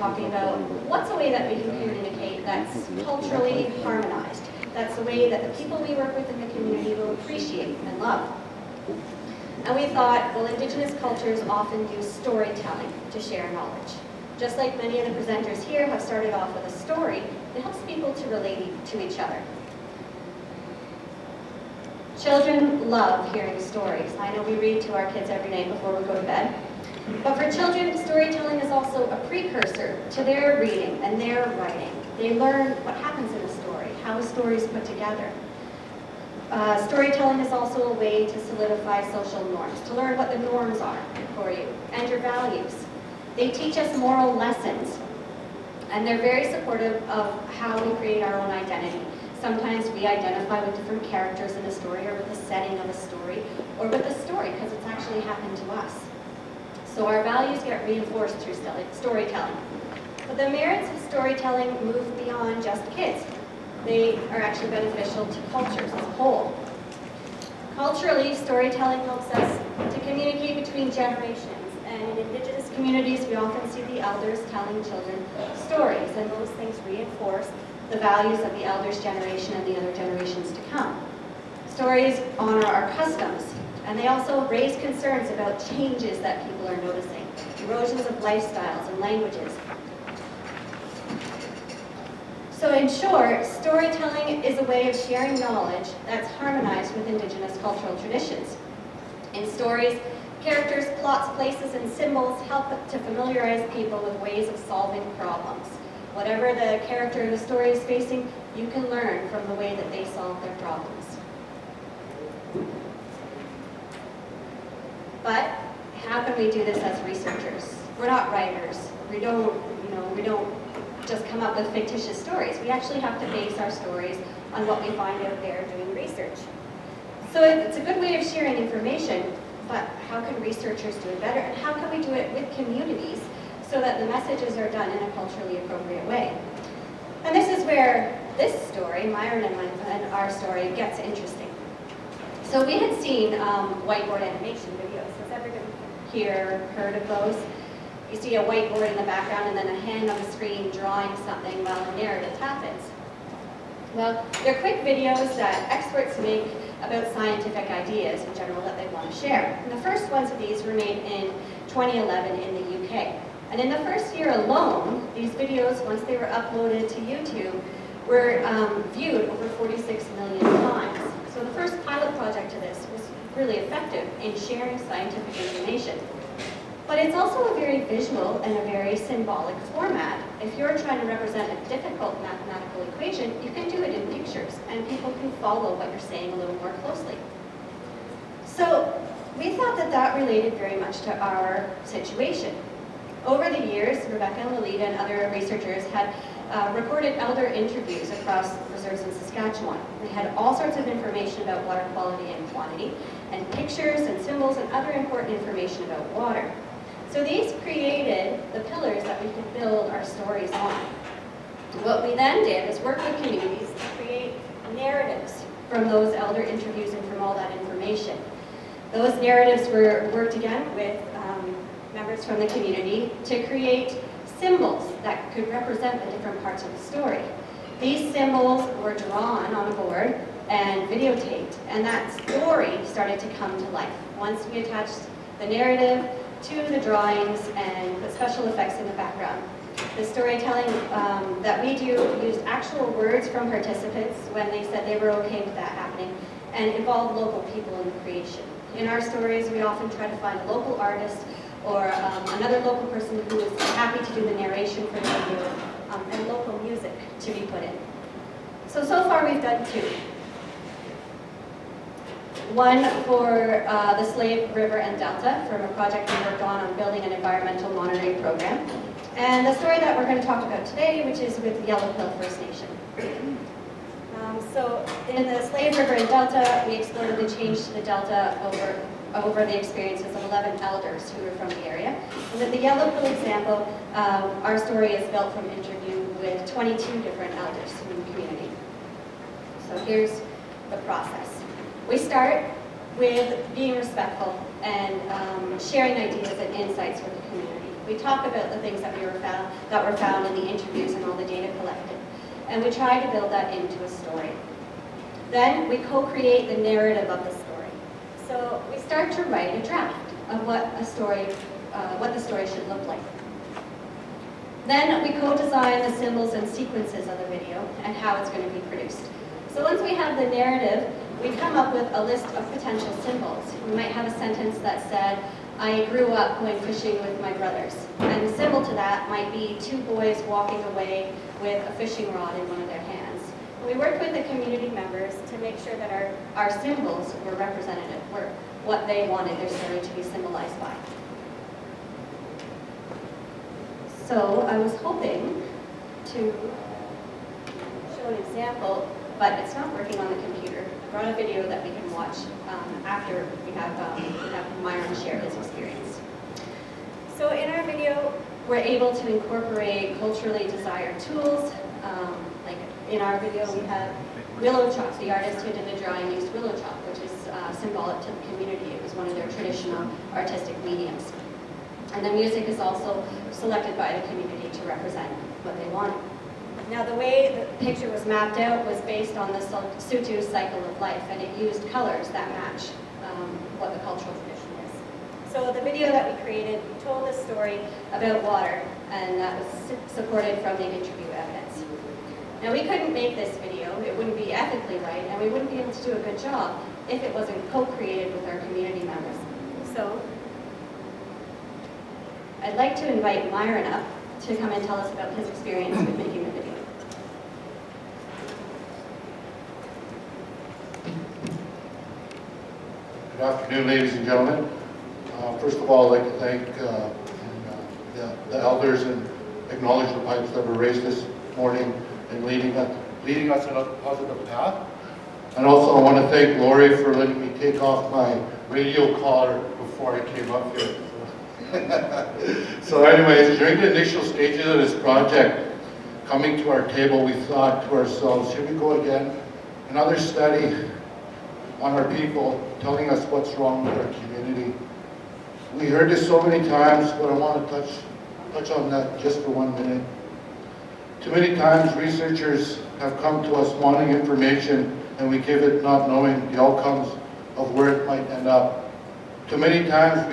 talking about what's a way that we can communicate that's culturally harmonized. That's a way that the people we work with in the community will appreciate and love. And we thought, well, Indigenous cultures often use storytelling to share knowledge. Just like many of the presenters here have started off with a story, it helps people to relate to each other. Children love hearing stories. I know we read to our kids every night before we go to bed. But for children, storytelling is also a precursor to their reading and their writing. They learn what happens in a story, how a story is put together. Storytelling is also a way to solidify social norms, to learn what the norms are for you and your values. They teach us moral lessons, and they're very supportive of how we create our own identity. Sometimes we identify with different characters in a story, or with the setting of a story, or with the story because it's actually happened to us. So our values get reinforced through storytelling. But the merits of storytelling move beyond just kids. They are actually beneficial to cultures as a whole. Culturally, storytelling helps us to communicate between generations. And in Indigenous communities, we often see the elders telling children stories, and those things reinforce the values of the elders' generation and the other generations to come. Stories honor our customs, and they also raise concerns about changes that people are noticing, erosions of lifestyles and languages. So in short, storytelling is a way of sharing knowledge that's harmonized with Indigenous cultural traditions. In stories, characters, plots, places, and symbols help to familiarize people with ways of solving problems. Whatever the character in the story is facing, you can learn from the way that they solve their problems. But how can we do this as researchers? We're not writers. We don't just come up with fictitious stories. We actually have to base our stories on what we find out there doing research. So it's a good way of sharing information, but how can researchers do it better? And how can we do it with communities so that the messages are done in a culturally appropriate way? And this is where this story, Myron and our story, gets interesting. So we had seen whiteboard animation videos. Has everyone here heard of those? You see a whiteboard in the background and then a hand on the screen drawing something while a narrative happens. Well, they're quick videos that experts make about scientific ideas in general that they want to share. And the first ones of these were made in 2011 in the UK. And in the first year alone, these videos, once they were uploaded to YouTube, were viewed over 46 million times. So the first pilot project to this was really effective in sharing scientific information. But it's also a very visual and a very symbolic format. If you're trying to represent a difficult mathematical equation, you can do it in pictures, and people can follow what you're saying a little more closely. So we thought that that related very much to our situation. Over the years, Rebecca and Lolita and other researchers had recorded elder interviews across reserves in Saskatchewan. They had all sorts of information about water quality and quantity, and pictures and symbols and other important information about water. So these created the pillars that we could build our stories on. What we then did is work with communities to create narratives from those elder interviews and from all that information. Those narratives were worked again with members from the community to create symbols that could represent the different parts of the story. These symbols were drawn on a board and videotaped, and that story started to come to life once we attached the narrative to the drawings and the special effects in the background. The storytelling that we do used actual words from participants when they said they were okay with that happening, and involved local people in the creation. In our stories, we often try to find a local artist or another local person who is happy to do the narration for the video, and local music to be put in. So far we've done two. One for the Slave River and Delta from a project we worked on building an environmental monitoring program. And the story that we're going to talk about today, which is with the Yellowquill First Nation. So in the Slave River and Delta, we explored the change to the Delta over the experiences of 11 elders who were from the area. And in the Yellowquill example, our story is built from interview with 22 different elders in the community. So here's the process. We start with being respectful and sharing ideas and insights with the community. We talk about the things that were found in the interviews and all the data collected. And we try to build that into a story. Then we co-create the narrative of the story. So we start to write a draft of what the story should look like. Then we co-design the symbols and sequences of the video and how it's going to be produced. So once we have the narrative, we come up with a list of potential symbols. We might have a sentence that said, I grew up going fishing with my brothers. And the symbol to that might be two boys walking away with a fishing rod in one of their hands. And we worked with the community members to make sure that our symbols were representative, were what they wanted their story to be symbolized by. So I was hoping to show an example, but it's not working on the computer. I brought a video that we can watch after we have Myron share his experience. So in our video, we're able to incorporate culturally desired tools. Like in our video, we have willow chalk. The artist who did the drawing used willow chalk, which is symbolic to the community. It was one of their traditional artistic mediums. And the music is also selected by the community to represent what they wanted. Now the way the picture was mapped out was based on the Sutu cycle of life, and it used colors that match what the cultural tradition is. So the video that we created told a story about water, and that was supported from the interview evidence. Now we couldn't make this video, it wouldn't be ethically right, and we wouldn't be able to do a good job if it wasn't co-created with our community members. So I'd like to invite Myron up to come and tell us about his experience with making the video. Good afternoon, ladies and gentlemen. First of all, I'd like to thank the elders and acknowledge the pipes that were raised this morning and leading us in a positive path. And also I want to thank Lori for letting me take off my radio collar before I came up here. So anyways, during the initial stages of this project, coming to our table, we thought to ourselves, here we go again, another study on our people, telling us what's wrong with our community. We heard this so many times, but I want to touch on that just for 1 minute. Too many times researchers have come to us wanting information, and we give it not knowing the outcomes of where it might end up. Too many times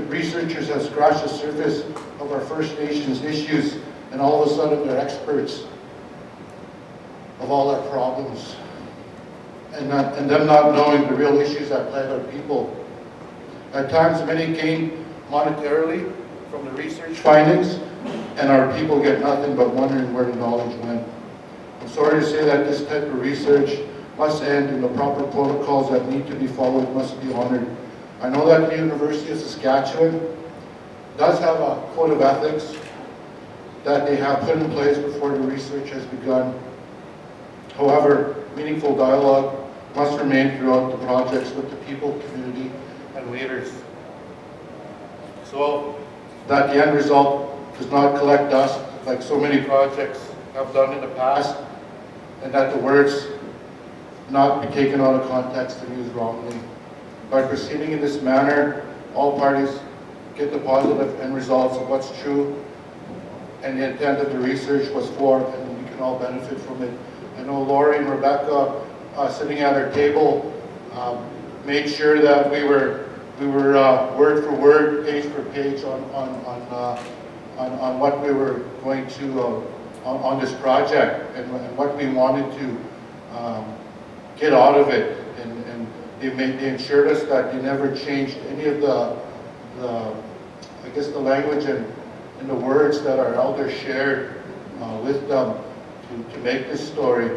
researchers have scratched the surface of our First Nations issues, and all of a sudden they're experts of all our problems, and them not knowing the real issues that plague our people. At times many gain monetarily from the research findings, and our people get nothing but wondering where the knowledge went. I'm sorry to say that this type of research must end, and the proper protocols that need to be followed must be honored. I know that the University of Saskatchewan does have a code of ethics that they have put in place before the research has begun. However, meaningful dialogue must remain throughout the projects with the people, community, and leaders, so that the end result does not collect dust like so many projects have done in the past, and that the words not be taken out of context and used wrongly. By proceeding in this manner, all parties get the positive end results of what's true and the intent of the research was for, and we can all benefit from it. I know Lori and Rebecca, sitting at our table, made sure that we were word for word, page for page on what we were going to on this project and what we wanted to get out of it. And they ensured us that they never changed any of the language and the words that our elders shared with them to make this story.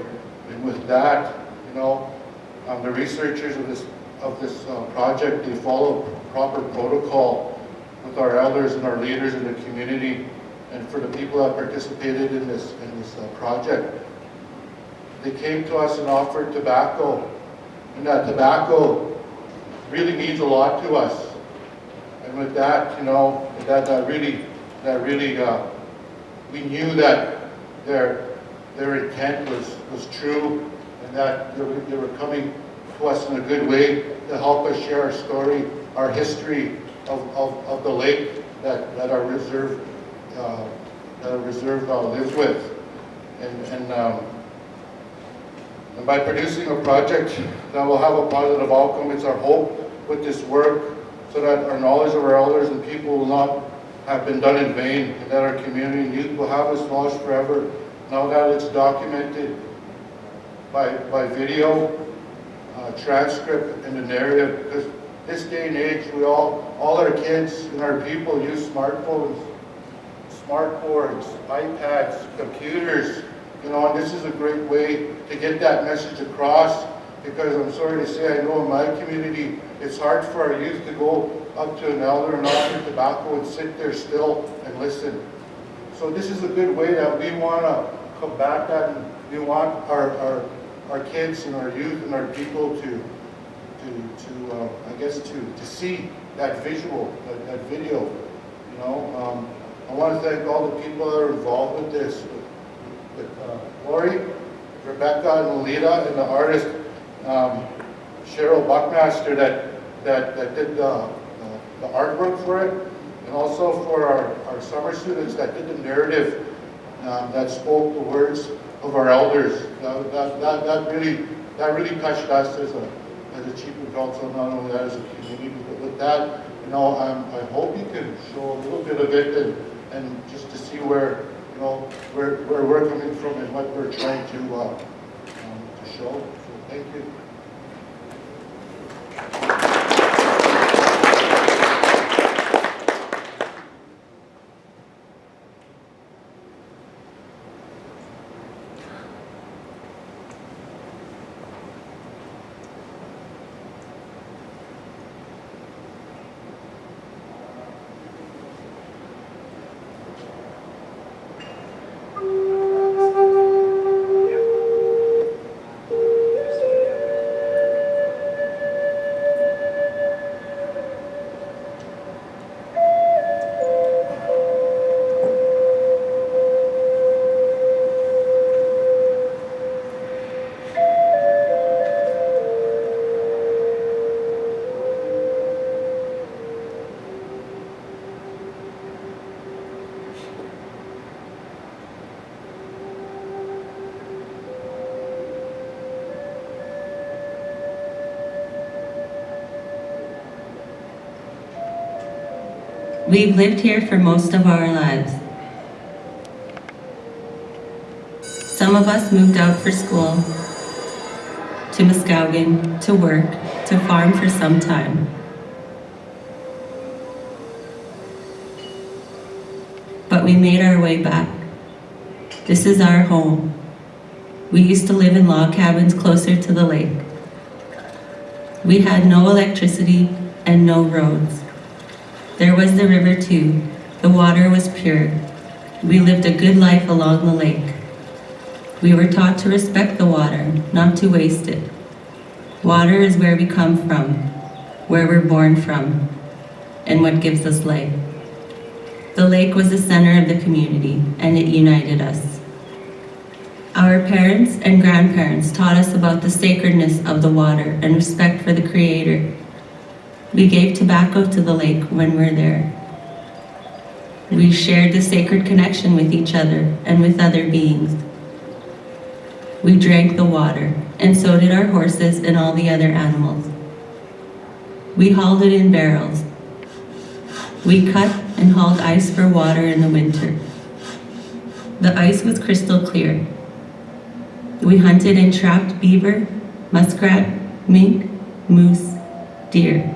And with that, the researchers of this project, they follow proper protocol with our elders and our leaders in the community, and for the people that participated in this project. They came to us and offered tobacco, and that tobacco really means a lot to us. And with that, that really, we knew that their intent was true, and that they were coming to us in a good way to help us share our story, our history of the lake that our reserve that a reserve lives with. And by producing a project that will have a positive outcome, it's our hope with this work so that our knowledge of our elders and people will not have been done in vain, and that our community and youth will have this knowledge forever, now that it's documented by video, transcript, and the narrative. Because this day and age, all our kids and our people use smartphones, smartboards, iPads, computers, and this is a great way to get that message across, because I'm sorry to say, I know in my community, it's hard for our youth to go up to an elder and offer tobacco and sit there still and listen. So this is a good way that we want to combat that, and we want our kids and our youth and our people to see that visual, that video. I want to thank all the people that are involved with this, with Lori, Rebecca, and Lolita, and the artist Cheryl Buckmaster that did the artwork for it, and also for our summer students that did the narrative that spoke the words of our elders. That really touched us as a chief adult, so not only that as a community, but with that, I hope you can show a little bit of it and just to see where we're coming from and what we're trying to show. So thank you. We've lived here for most of our lives. Some of us moved out for school, to Muskowgan, to work, to farm for some time. But we made our way back. This is our home. We used to live in log cabins closer to the lake. We had no electricity and no roads. There was the river too. The water was pure. We lived a good life along the lake. We were taught to respect the water, not to waste it. Water is where we come from, where we're born from, and what gives us life. The lake was the center of the community, and it united us. Our parents and grandparents taught us about the sacredness of the water and respect for the Creator. We gave tobacco to the lake when we're there. We shared the sacred connection with each other and with other beings. We drank the water, and so did our horses and all the other animals. We hauled it in barrels. We cut and hauled ice for water in the winter. The ice was crystal clear. We hunted and trapped beaver, muskrat, mink, moose, deer.